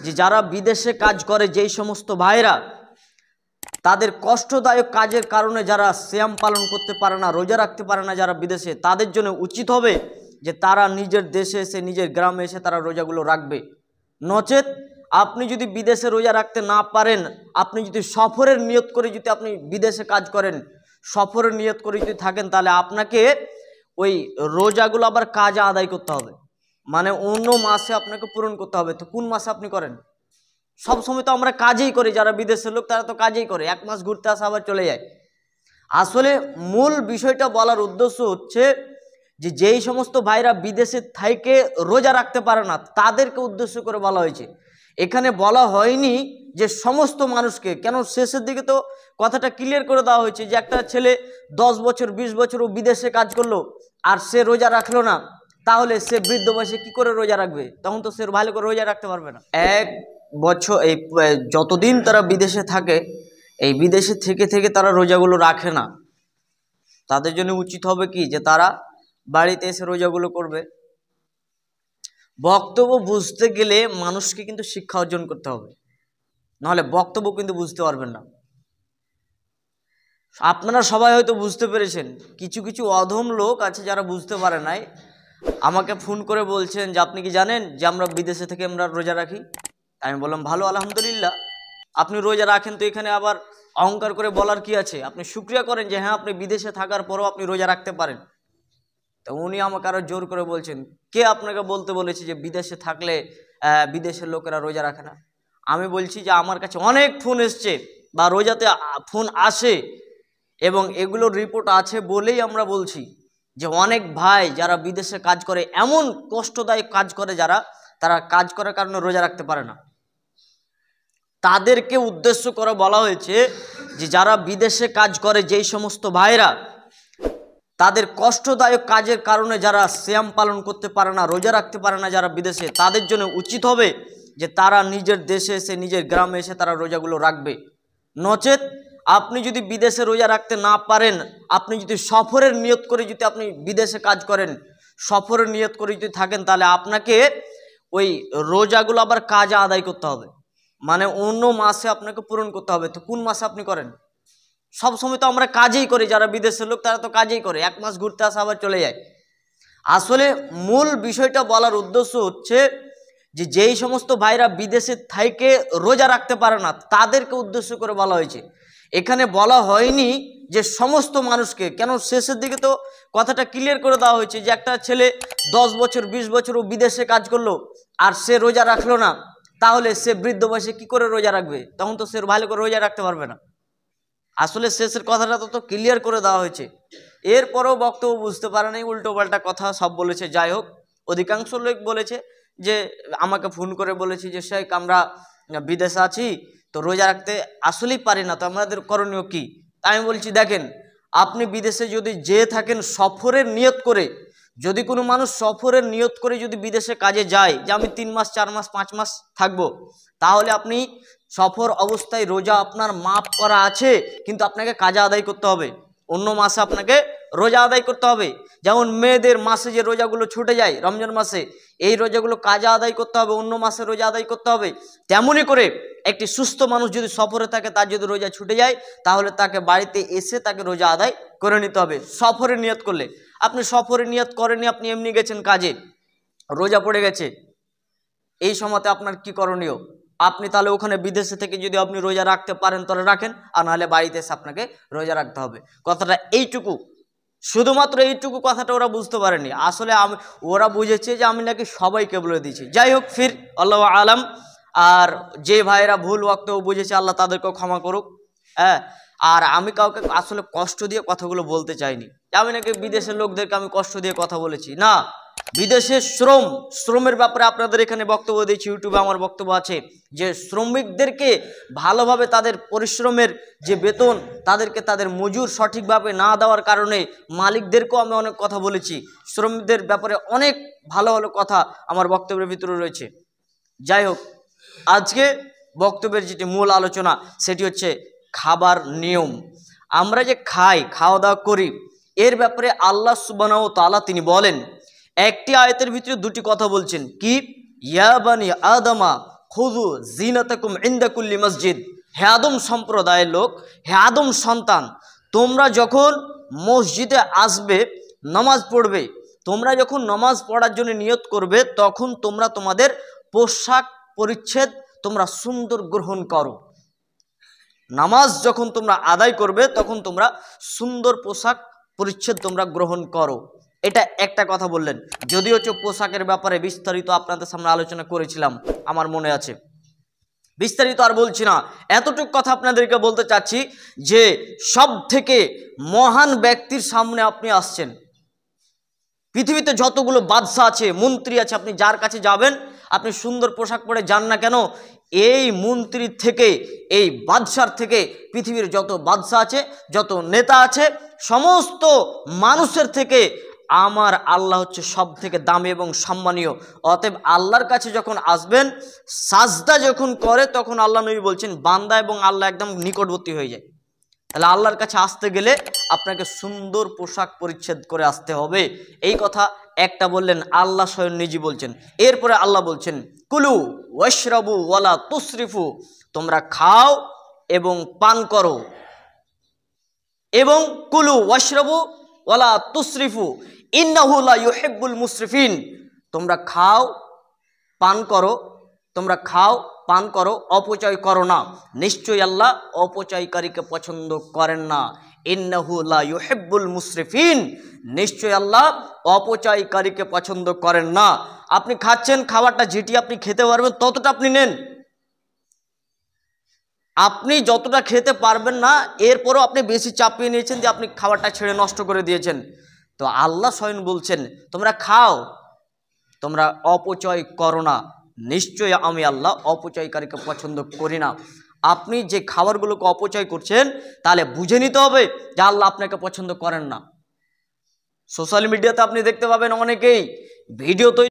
যে যারা বিদেশে কাজ করে যেই সমস্ত ভাইরা তাদের কষ্টদায়ক কাজের কারণে যারা সিয়াম পালন করতে পারে না, রোজা রাখতে পারে না, যারা বিদেশে, তাদের জন্য উচিত হবে যে তারা নিজের দেশে এসে, নিজের গ্রামে এসে তারা রোজাগুলো রাখবে। নচেত আপনি যদি বিদেশে রোজা রাখতে না পারেন, আপনি যদি সফরের নিয়ত করে যদি আপনি বিদেশে কাজ করেন, সফরের নিয়ত করে যদি থাকেন, তাহলে আপনাকে ওই রোজাগুলো আবার কাজা আদায় করতে হবে, মানে অন্য মাসে আপনাকে পূরণ করতে হবে। তো কোন মাসে আপনি করেন? সব সময় তো আমরা কাজেই করি, যারা বিদেশের লোক তারা তো কাজেই করে, এক মাস ঘুরতে আসে আবার চলে যায়। আসলে মূল বিষয়টা বলার উদ্দেশ্য হচ্ছে যে যেই সমস্ত ভাইরা বিদেশে থেকে রোজা রাখতে পারে না তাদেরকে উদ্দেশ্য করে বলা হয়েছে। এখানে বলা হয়নি যে সমস্ত মানুষকে, কেন শেষের দিকে তো কথাটা ক্লিয়ার করে দেওয়া হয়েছে যে একটা ছেলে 10 বছর 20 বছর ও বিদেশে কাজ করলো আর সে রোজা রাখলো না, তাহলে সে বৃদ্ধ বয়সে কি করে রোজা রাখবে? তখন তো সে ভালো করে রোজা রাখতে পারবে না। এক বছর এই যতদিন তারা বিদেশে থাকে, এই বিদেশে থেকে থেকে তারা রোজাগুলো রাখে না, তাদের জন্য উচিত হবে কি যে তারা বাড়িতে এসে রোজাগুলো করবে। বক্তব্য বুঝতে গেলে মানুষকে কিন্তু শিক্ষা অর্জন করতে হবে, নাহলে বক্তব্য কিন্তু বুঝতে পারবেন না। আপনারা সবাই হয়তো বুঝতে পেরেছেন, কিছু কিছু অধম লোক আছে যারা বুঝতে পারে নাই, আমাকে ফোন করে বলছেন যে আপনি কি জানেন যে আমরা বিদেশে থেকে আমরা রোজা রাখি? আমি বললাম ভালো, আলহামদুলিল্লাহ, আপনি রোজা রাখেন, তো এখানে আবার অহংকার করে বলার কি আছে? আপনি শুকরিয়া করেন যে হ্যাঁ আপনি বিদেশে থাকার পরও আপনি রোজা রাখতে পারেন। তো উনি আমাকে আরো জোর করে বলছেন, কে আপনাকে বলতে বলেছে যে বিদেশে থাকলে বিদেশের লোকেরা রোজা রাখে না? আমি বলছি যে আমার কাছে অনেক ফোন এসছে বা রোজাতে ফোন আসে এবং এগুলোর রিপোর্ট আছে বলেই আমরা বলছি যে অনেক ভাই যারা বিদেশে কাজ করে, এমন কষ্টদায়ক কাজ করে যারা, তারা কাজ করার কারণে রোজা রাখতে পারে না, তাদেরকে উদ্দেশ্য করে বলা হয়েছে যে যারা বিদেশে কাজ করে যেই সমস্ত ভাইরা তাদের কষ্টদায়ক কাজের কারণে যারা সিয়াম পালন করতে পারে না, রোজা রাখতে পারে না, যারা বিদেশে, তাদের জন্য উচিত হবে যে তারা নিজের দেশে এসে, নিজের গ্রামে এসে তারা রোজাগুলো রাখবে। নচেত আপনি যদি বিদেশে রোজা রাখতে না পারেন, আপনি যদি সফরের নিয়ত করে যদি আপনি বিদেশে কাজ করেন, সফরের নিয়ত করে যদি থাকেন, তাহলে আপনাকে ওই রোজাগুলো আবার কাজা আদায় করতে হবে, মানে অন্য মাসে আপনাকে পূরণ করতে হবে। তো কোন মাসে আপনি করেন? সব সময় তো আমরা কাজেই করি, যারা বিদেশের লোক তারা তো কাজেই করে, এক মাস ঘুরতে আসে আবার চলে যায়। আসলে মূল বিষয়টা বলার উদ্দেশ্য হচ্ছে যে যেই সমস্ত ভাইরা বিদেশে থেকে রোজা রাখতে পারে না তাদেরকে উদ্দেশ্য করে বলা হয়েছে। এখানে বলা হয়নি যে সমস্ত মানুষকে, কেন শেষের দিকে তো কথাটা ক্লিয়ার করে দেওয়া হয়েছে যে একটা ছেলে 10 বছর 20 বছর ও বিদেশে কাজ করলো আর সে রোজা রাখলো না, তাহলে সে বৃদ্ধ বয়সে কি করে রোজা রাখবে? তখন তো সে ভালো করে রোজা রাখতে পারবে না। আসলে শেষের কথাটা তো ক্লিয়ার করে দেওয়া হয়েছে, এরপরেও বক্তব্য বুঝতে পারে নাই, উল্টো পাল্টা কথা সব বলেছে। যাই হোক, অধিকাংশ লোক বলেছে যে, আমাকে ফোন করে বলেছে যে শেখ আমরা বিদেশে আছি তো রোজা রাখতে আসলেই পারি না, তো আমাদের করণীয় কি? আমি বলছি দেখেন, আপনি বিদেশে যদি যেয়ে থাকেন সফরের নিয়ত করে, যদি কোনো মানুষ সফরের নিয়ত করে যদি বিদেশে কাজে যায় যে আমি 3 মাস 4 মাস 5 মাস থাকবো, তাহলে আপনি সফর অবস্থায় রোজা আপনার মাফ করা আছে, কিন্তু আপনাকে কাজা আদায় করতে হবে, অন্য মাসে আপনাকে রোজা আদায় করতে হবে। যেমন মেয়েদের মাসে যে রোজাগুলো ছুটে যায় রমজান মাসে, এই রোজাগুলো কাজা আদায় করতে হবে, অন্য মাসে রোজা আদায় করতে হবে। তেমনই করে একটি সুস্থ মানুষ যদি সফরে থাকে, তার যদি রোজা ছুটে যায়, তাহলে তাকে বাড়িতে এসে তাকে রোজা আদায় করে নিতে হবে সফরের নিয়ত করলে। আপনি সফরের নিয়ত করেননি, আপনি এমনি গেছেন কাজে, রোজা পড়ে গেছে, এই সময়তে আপনার কি করণীয়? আপনি তাহলে ওখানে বিদেশে থেকে যদি আপনি রোজা রাখতে পারেন তাহলে রাখেন, আর নাহলে বাড়িতে এসে আপনাকে রোজা রাখতে হবে। কথাটা এইটুকু, শুধুমাত্র এইটুকু কথাটা ওরা বুঝতে পারেনি। আসলে ওরা বুঝেছে যে আমি নাকি সবাইকে বলে দিয়েছি। যাই হোক, ফির আল্লাহ আলাম। আর যে ভাইরা ভুল বক্তব্য বুঝেছে আল্লাহ তাদেরকেও ক্ষমা করুক। হ্যাঁ, আর আমি কাউকে আসলে কষ্ট দিয়ে কথাগুলো বলতে চাইনি, আমি নাকি বিদেশের লোকদেরকে আমি কষ্ট দিয়ে কথা বলেছি, না। বিদেশের শ্রমের ব্যাপারে আপনাদের এখানে বক্তব্য দিয়েছি, ইউটিউবে আমার বক্তব্য আছে যে শ্রমিকদেরকে ভালোভাবে তাদের পরিশ্রমের যে বেতন, তাদেরকে তাদের মজুর সঠিকভাবে না দেওয়ার কারণে মালিকদেরকেও আমি অনেক কথা বলেছি। শ্রমিকদের ব্যাপারে অনেক ভালো ভালো কথা আমার বক্তব্যের ভিতরে রয়েছে। যাই হোক, আজকে বক্তব্যের যেটি মূল আলোচনা সেটি হচ্ছে খাবার নিয়ম। আমরা যে খাওয়া দাওয়া করি, এর ব্যাপারে আল্লাহ সুবহানাহু ওয়া তাআলা তিনি বলেন, একটি আয়াতের ভিতরে দুটি কথা বলছেন, কি? ইয়া বানি আদমা খুযু জিনাতাকুম ইনদা কুল্লি মসজিদ। হে আদম সম্প্রদায়ের লোক, হে আদম সন্তান, তোমরা যখন মসজিদে আসবে, নামাজ পড়বে, তোমরা যখন নামাজ পড়ার জন্য নিয়ত করবে, তখন তোমরা তোমাদের পোশাক পরিচ্ছদ তোমরা সুন্দর গ্রহণ করো। নামাজ যখন তোমরা আদায় করবে তখন তোমরা সুন্দর পোশাক পরিচ্ছদ তোমরা গ্রহণ করো। এটা একটা কথা বললেন। যদিও পোশাকের ব্যাপারে বিস্তারিত আপনাদের সামনে আলোচনা করেছিলাম, আমার মনে আছে, বিস্তারিত আর বলছি না। এতটুকু কথা আপনাদেরকে বলতে চাচ্ছি যে সব থেকে মহান ব্যক্তির সামনে আপনি আসছেন। পৃথিবীতে যতগুলো বাদশা আছে, মন্ত্রী আছে, আপনি যার কাছে যাবেন, আপনি সুন্দর পোশাক পরে যান না কেন, এই মন্ত্রীর থেকে, এই বাদশার থেকে, পৃথিবীর যত বাদশা আছে, যত নেতা আছে, সমস্ত মানুষের থেকে আমার আল্লাহ হচ্ছে সব থেকে দামি এবং সম্মানীয়। অতএব আল্লাহর কাছে যখন আসবেন, সাজদা যখন করে, তখন আল্লাহ নবী বলছেন বান্দা এবং আল্লাহ একদম নিকটবর্তী হয়ে যায়। তাহলে আল্লাহর কাছে আসতে গেলে আপনাকে সুন্দর পোশাক পরিচ্ছদ করে আসতে হবে। এই কথা একটা বললেন, আল্লাহ স্বয়ং নিজে বলছেন। এরপরে আল্লাহ বলছেন কুলু ওয়াশরাবু ওয়ালা তুসরিফু, তোমরা খাও এবং পান করো, এবং কুলু ওয়াশরাবু ওয়ালা তুসরিফু ইন্নাহু লা ইউহিব্বুল মুসরিফিন, তোমরা খাও পান করো, তোমরা খাও পান করো, অপচয় করো না, নিশ্চয়ই আল্লাহ অপচয়কারীকে পছন্দ করেন না। ইন্নাহু লা ইউহিব্বুল মুসরিফিন, নিশ্চয়ই আল্লাহ অপচয়কারীকে পছন্দ করেন না। আপনি খাচ্ছেন, খাবারটা যেটি আপনি খেতে পারবেন ততটা আপনি নেন। আপনি যতটা খেতে পারবেন না, এরপরও আপনি বেশি চাপিয়ে নিয়েছেন যে আপনি খাবারটা ছেড়ে নষ্ট করে দিয়েছেন। তো আল্লাহ স্বয়ং বলছেন তোমরা খাও, তোমরা অপচয় করো না, নিশ্চয়ই আমি আল্লাহ অপচয়কারীকে পছন্দ করি না। আপনি যে খাবারগুলোকে অপচয় করছেন, তাহলে বুঝে নিতে হবে যে আল্লাহ আপনাকে পছন্দ করেন না। সোশ্যাল মিডিয়াতে আপনি দেখতে পাবেন অনেকেই ভিডিও তৈরি